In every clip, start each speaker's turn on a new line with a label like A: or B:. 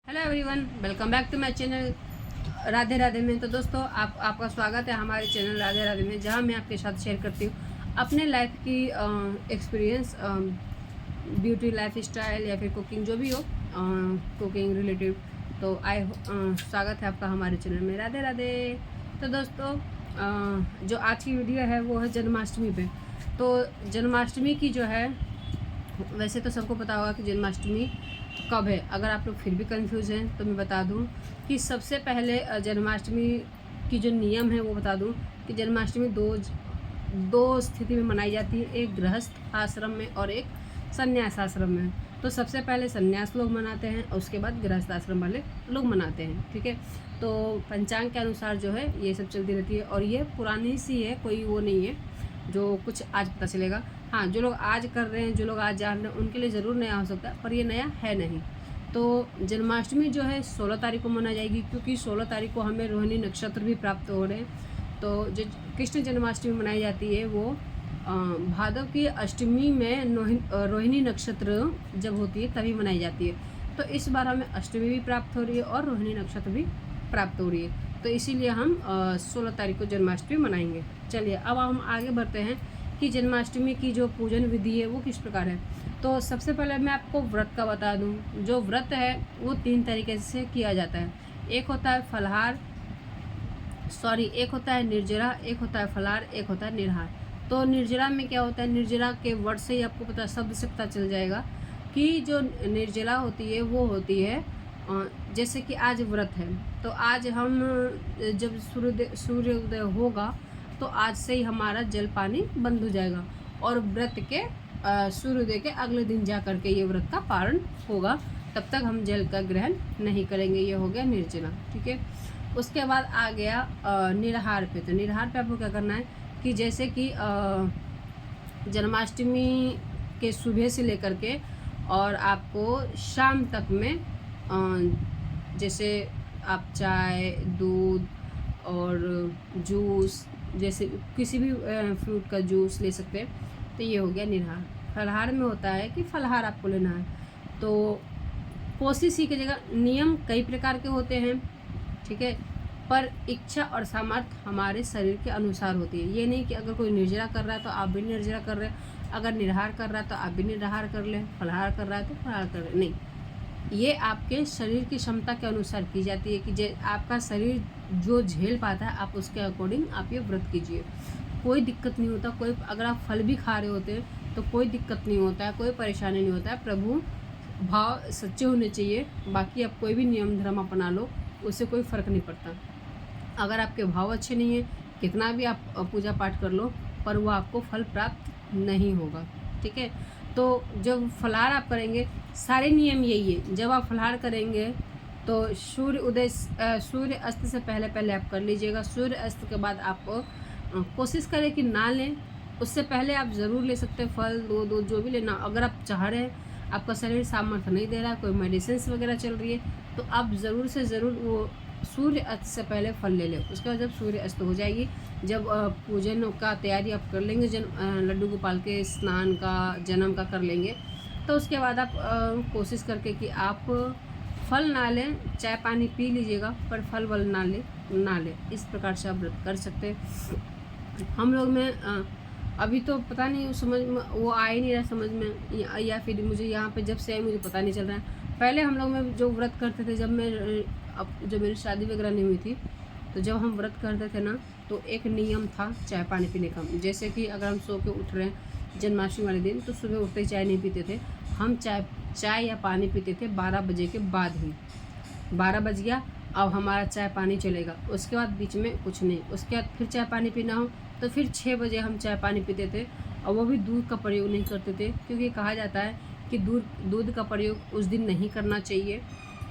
A: Hello everyone, welcome back to my channel Radhe Radhe में। तो दोस्तों आपका स्वागत है हमारे चैनल राधे राधे में, जहां मैं आपके साथ शेयर करती हूं अपने लाइफ की एक्सपीरियंस, ब्यूटी, लाइफ स्टाइल या फिर कुकिंग, जो भी हो कुकिंग रिलेटेड। तो स्वागत है आपका हमारे चैनल में राधे राधे। तो दोस्तों जो आज की वीडियो है वो है जन्माष्टमी पे। तो जन्माष्टमी की जो है, वैसे तो सबको पता होगा कि जन्माष्टमी कब है। अगर आप लोग फिर भी कंफ्यूज हैं तो मैं बता दूं कि सबसे पहले जन्माष्टमी की जो नियम है वो बता दूं कि जन्माष्टमी दो स्थिति में मनाई जाती है, एक गृहस्थ आश्रम में और एक संन्यास आश्रम में। तो सबसे पहले संन्यास लोग मनाते हैं और उसके बाद गृहस्थ आश्रम वाले लोग मनाते हैं, ठीक है। तो पंचांग के अनुसार जो है ये सब चलती रहती है और ये पुरानी सी है, कोई वो नहीं है जो कुछ आज पता चलेगा। हाँ, जो लोग आज कर रहे हैं, जो लोग आज जान रहे हैं, उनके लिए ज़रूर नया हो सकता है, पर ये नया है नहीं। तो जन्माष्टमी जो है 16 तारीख को मनाई जाएगी, क्योंकि 16 तारीख को हमें रोहिणी नक्षत्र भी प्राप्त हो रहे हैं। तो जो कृष्ण जन्माष्टमी मनाई जाती है वो भादव की अष्टमी में रोहिणी नक्षत्र जब होती है तभी मनाई जाती है। तो इस बार हमें अष्टमी भी प्राप्त हो रही है और रोहिणी नक्षत्र भी प्राप्त हो रही है, तो इसीलिए हम 16 तारीख को जन्माष्टमी मनाएंगे। चलिए अब हम आगे बढ़ते हैं कि जन्माष्टमी की जो पूजन विधि है वो किस प्रकार है। तो सबसे पहले मैं आपको व्रत का बता दूं। जो व्रत है वो 3 तरीके से किया जाता है। एक होता है एक होता है निर्जरा, एक होता है फलाहार, एक होता है निराहार। तो निर्जरा में क्या होता है, निर्जरा के वर्ड से ही आपको पता, शब्द से पता चल जाएगा कि जो निर्जला होती है वो होती है जैसे कि आज व्रत है तो आज हम जब सूर्योदय होगा तो आज से ही हमारा जल पानी बंद हो जाएगा और व्रत के सूर्योदय के अगले दिन जा कर के ये व्रत का पारण होगा। तब तक हम जल का ग्रहण नहीं करेंगे। ये हो गया निर्जला, ठीक है। उसके बाद आ गया निराहार पे। तो निराहार पे आपको क्या करना है कि जैसे कि जन्माष्टमी के सुबह से लेकर के और आपको शाम तक में जैसे आप चाय, दूध और जूस, जैसे किसी भी फ्रूट का जूस ले सकते हैं। तो ये हो गया निराहार। फलाहार में होता है कि फलाहार आपको लेना है। तो कोशिश ही कीजिएगा, नियम कई प्रकार के होते हैं, ठीक है, पर इच्छा और सामर्थ्य हमारे शरीर के अनुसार होती है। ये नहीं कि अगर कोई निर्जरा कर रहा है तो आप भी निर्जरा कर रहे हैं, अगर निराहार कर रहा है तो आप भी निराहार कर लें, फलाहार कर रहा है तो फलाहार कर लें। नहीं, ये आपके शरीर की क्षमता के अनुसार की जाती है कि आपका शरीर जो झेल पाता है आप उसके अकॉर्डिंग आप ये व्रत कीजिए। कोई दिक्कत नहीं होता। कोई अगर आप फल भी खा रहे होते हैं तो कोई दिक्कत नहीं होता है, कोई परेशानी नहीं होता है। प्रभु भाव सच्चे होने चाहिए। बाकी आप कोई भी नियम धर्म अपना लो, उससे कोई फ़र्क नहीं पड़ता। अगर आपके भाव अच्छे नहीं है, कितना भी आप पूजा पाठ कर लो, पर वो आपको फल प्राप्त नहीं होगा, ठीक है। तो जब फलाहार आप करेंगे, सारे नियम यही है। जब आप फलाहार करेंगे तो सूर्य अस्त से पहले पहले आप कर लीजिएगा। सूर्य अस्त के बाद आप कोशिश करें कि ना लें। उससे पहले आप ज़रूर ले सकते हैं फल, दूध जो भी लेना। अगर आप चाह रहे हैं, आपका शरीर सामर्थ्य नहीं दे रहा है, कोई मेडिसिन वगैरह चल रही है, तो आप ज़रूर से ज़रूर वो सूर्य अस्त से पहले फल ले लें। उसके बाद जब सूर्य अस्त हो जाएगी, जब पूजन का तैयारी आप कर लेंगे, लड्डू गोपाल के स्नान का, जन्म का कर लेंगे, तो उसके बाद आप कोशिश करके कि आप फल ना लें, चाय पानी पी लीजिएगा, पर फल वल ना लें। इस प्रकार से आप व्रत कर सकते हैं। हम लोग में अभी तो पता नहीं समझ में वो आ ही नहीं रहा समझ में, या फिर मुझे यहाँ पे जब से आई मुझे पता नहीं चल रहा है। पहले हम लोग में जो व्रत करते थे, जब मेरी शादी वगैरह नहीं हुई थी, तो जब हम व्रत करते थे ना, तो एक नियम था चाय पानी पीने का। जैसे कि अगर हम सो के उठ रहे हैं जन्माष्टमी वाले दिन, तो सुबह उठते ही चाय नहीं पीते थे। हम चाय या पानी पीते थे 12 बजे के बाद ही। 12 बज गया, अब हमारा चाय पानी चलेगा। उसके बाद बीच में कुछ नहीं। उसके बाद फिर चाय पानी पीना हो तो फिर 6 बजे हम चाय पानी पीते थे, और वो भी दूध का प्रयोग नहीं करते थे, क्योंकि कहा जाता है कि दूध का प्रयोग उस दिन नहीं करना चाहिए,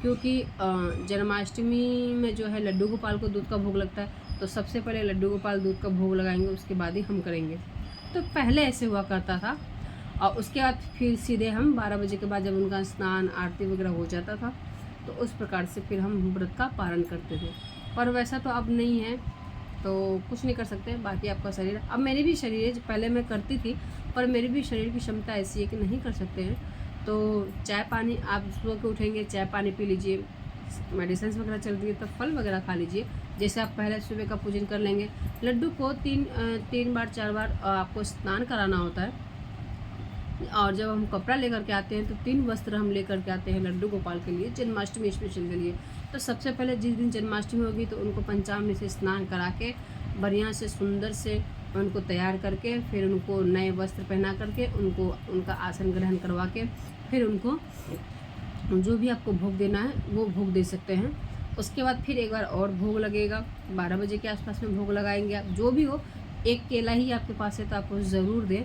A: क्योंकि जन्माष्टमी में जो है लड्डू गोपाल को दूध का भोग लगता है। तो सबसे पहले लड्डू गोपाल दूध का भोग लगाएंगे, उसके बाद ही हम करेंगे। तो पहले ऐसे हुआ करता था। और उसके बाद फिर सीधे हम 12 बजे के बाद जब उनका स्नान आरती वगैरह हो जाता था, तो उस प्रकार से फिर हम व्रत का पारण करते थे। पर वैसा तो अब नहीं है, तो कुछ नहीं कर सकते। बाकी आपका शरीर, अब मेरी भी शरीर है, पहले मैं करती थी, पर मेरी भी शरीर की क्षमता ऐसी है कि नहीं कर सकते हैं। तो चाय पानी आप सुबह के उठेंगे, चाय पानी पी लीजिए, मेडिसिन वगैरह चल रही है तो फल वगैरह खा लीजिए। जैसे आप पहले सुबह का पूजन कर लेंगे। लड्डू को 3 बार 4 बार आपको स्नान कराना होता है। और जब हम कपड़ा लेकर के आते हैं तो 3 वस्त्र हम लेकर के आते हैं लड्डू गोपाल के लिए, जन्माष्टमी स्पेशल के लिए। तो सबसे पहले जिस दिन जन्माष्टमी होगी तो उनको पंचामृत से स्नान करा के बढ़िया से सुंदर से उनको तैयार करके, फिर उनको नए वस्त्र पहना करके उनको उनका आसन ग्रहण करवा के, फिर उनको जो भी आपको भोग देना है वो भोग दे सकते हैं। उसके बाद फिर एक बार और भोग लगेगा, 12 बजे के आसपास में भोग लगाएंगे आप। जो भी हो, एक केला ही आपके पास है तो आप ज़रूर दें।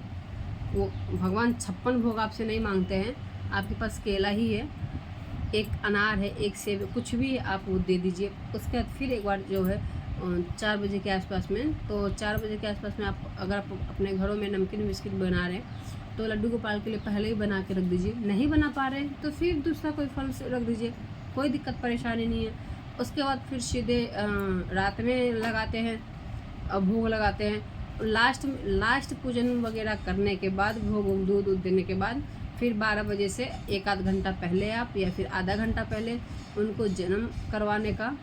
A: वो भगवान 56 भोग आपसे नहीं मांगते हैं, आपके पास केला ही है, एक अनार है, एक सेब, कुछ भी आप वो दे दीजिए। उसके बाद फिर एक बार जो है 4 बजे के आसपास में, तो 4 बजे के आसपास में आप अगर आप अपने घरों में नमकीन बिस्किट बना रहे हैं तो लड्डू गोपाल के लिए पहले ही बना के रख दीजिए। नहीं बना पा रहे हैं तो फिर दूसरा कोई फल से रख दीजिए, कोई दिक्कत परेशानी नहीं है। उसके बाद फिर सीधे रात में लगाते हैं और भोग लगाते हैं। लास्ट पूजन वगैरह करने के बाद, भोग दूध देने के बाद, फिर 12 बजे से 1 आध घंटा पहले आप या फिर आधा घंटा पहले उनको जन्म करवाने का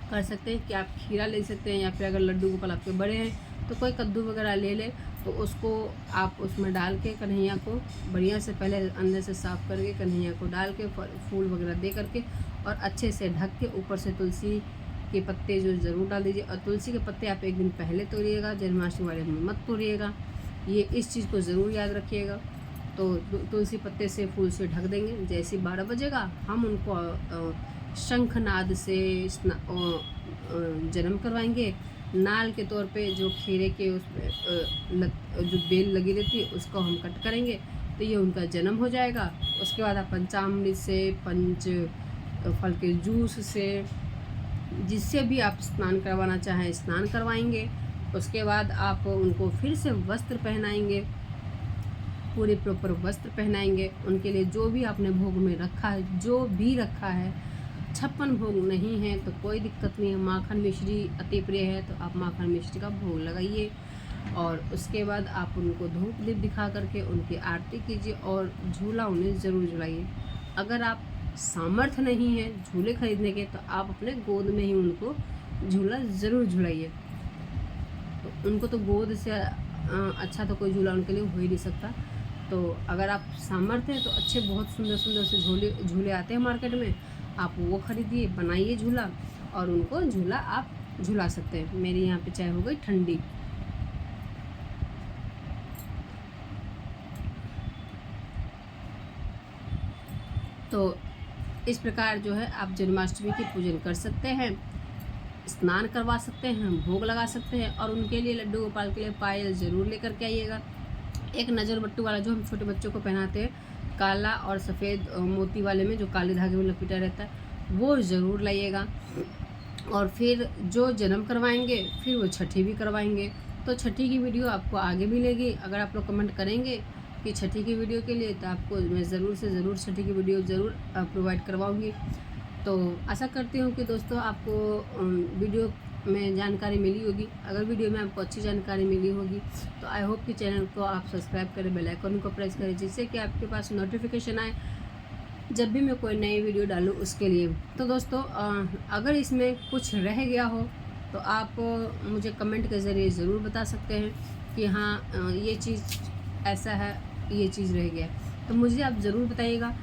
A: कर सकते हैं कि आप खीरा ले सकते हैं, या फिर अगर लड्डू गोपाल आपके बड़े हैं तो कोई कद्दू वगैरह ले ले, तो उसको आप उसमें डाल के कन्हैया को बढ़िया से पहले अंदर से साफ़ करके कन्हैया को डाल के फूल वगैरह दे करके और अच्छे से ढक के ऊपर से तुलसी के पत्ते जो ज़रूर डाल दीजिए। और तुलसी के पत्ते आप एक दिन पहले तोड़िएगा, जन्माष्टमी वाले दिन मत तोड़िएगा, ये इस चीज़ को ज़रूर याद रखिएगा। तो तुलसी पत्ते से फूल से ढक देंगे। जैसे 12 बजेगा हम उनको शंखनाद से जन्म करवाएंगे। नाल के तौर पे जो खीरे के उसमें जो बेल लगी रहती है उसको हम कट करेंगे, तो ये उनका जन्म हो जाएगा। उसके बाद आप पंचामृत से, पंच फल के जूस से, जिससे भी आप स्नान करवाना चाहें स्नान करवाएंगे। उसके बाद आप उनको फिर से वस्त्र पहनाएंगे, पूरे प्रॉपर वस्त्र पहनाएंगे। उनके लिए जो भी आपने भोग में रखा है, जो भी रखा है, 56 भोग नहीं है तो कोई दिक्कत नहीं है। माखन मिश्री अति प्रिय है तो आप माखन मिश्री का भोग लगाइए। और उसके बाद आप उनको धूप दीप दिखा करके उनकी आरती कीजिए और झूला उन्हें ज़रूर झुलाइए। अगर आप सामर्थ्य नहीं है झूले खरीदने के तो आप अपने गोद में ही उनको झूला ज़रूर झुलाइए। तो उनको तो गोद से अच्छा तो कोई झूला उनके लिए हो ही नहीं सकता। तो अगर आप सामर्थ्य है तो अच्छे बहुत सुंदर सुंदर से झूले आते हैं मार्केट में, आप वो खरीदिए, बनाइए झूला और उनको झूला आप झूला सकते हैं। मेरी यहाँ पे चाय हो गई ठंडी। तो इस प्रकार जो है आप जन्माष्टमी की पूजन कर सकते हैं, स्नान करवा सकते हैं, भोग लगा सकते हैं। और उनके लिए लड्डू गोपाल के लिए पायल ज़रूर लेकर के आइएगा। एक नज़र बट्टू वाला जो हम छोटे बच्चों को पहनाते हैं, काला और सफ़ेद मोती वाले में जो काले धागे में लपेटा रहता है, वो ज़रूर लाइएगा। और फिर जो जन्म करवाएंगे फिर वो छठी भी करवाएंगे। तो छठी की वीडियो आपको आगे मिलेगी। अगर आप लोग कमेंट करेंगे कि छठी की वीडियो के लिए तो आपको मैं ज़रूर से ज़रूर छठी की वीडियो ज़रूर प्रोवाइड करवाऊँगी। तो आशा करती हूँ कि दोस्तों आपको वीडियो में जानकारी मिली होगी। अगर वीडियो में आपको अच्छी जानकारी मिली होगी तो आई होप कि चैनल को आप सब्सक्राइब करें, बेल आइकन को प्रेस करें, जिससे कि आपके पास नोटिफिकेशन आए जब भी मैं कोई नई वीडियो डालूँ उसके लिए। तो दोस्तों अगर इसमें कुछ रह गया हो तो आप मुझे कमेंट के ज़रिए ज़रूर बता सकते हैं कि हाँ ये चीज़ ऐसा है, ये चीज़ रह गया, तो मुझे आप ज़रूर बताइएगा।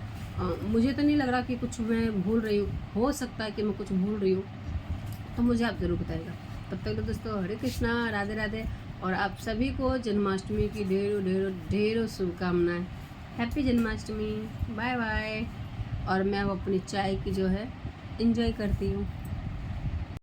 A: मुझे तो नहीं लग रहा कि कुछ मैं भूल रही हूँ, हो सकता है कि मैं कुछ भूल रही हूँ, तो मुझे आप ज़रूर बताइएगा। तब तक तो दोस्तों हरे कृष्णा, राधे राधे, और आप सभी को जन्माष्टमी की ढेरों ढेरों ढेरों शुभकामनाएं। Happy Janmashtami, bye bye. और मैं अपनी चाय की जो है एंजॉय करती हूँ।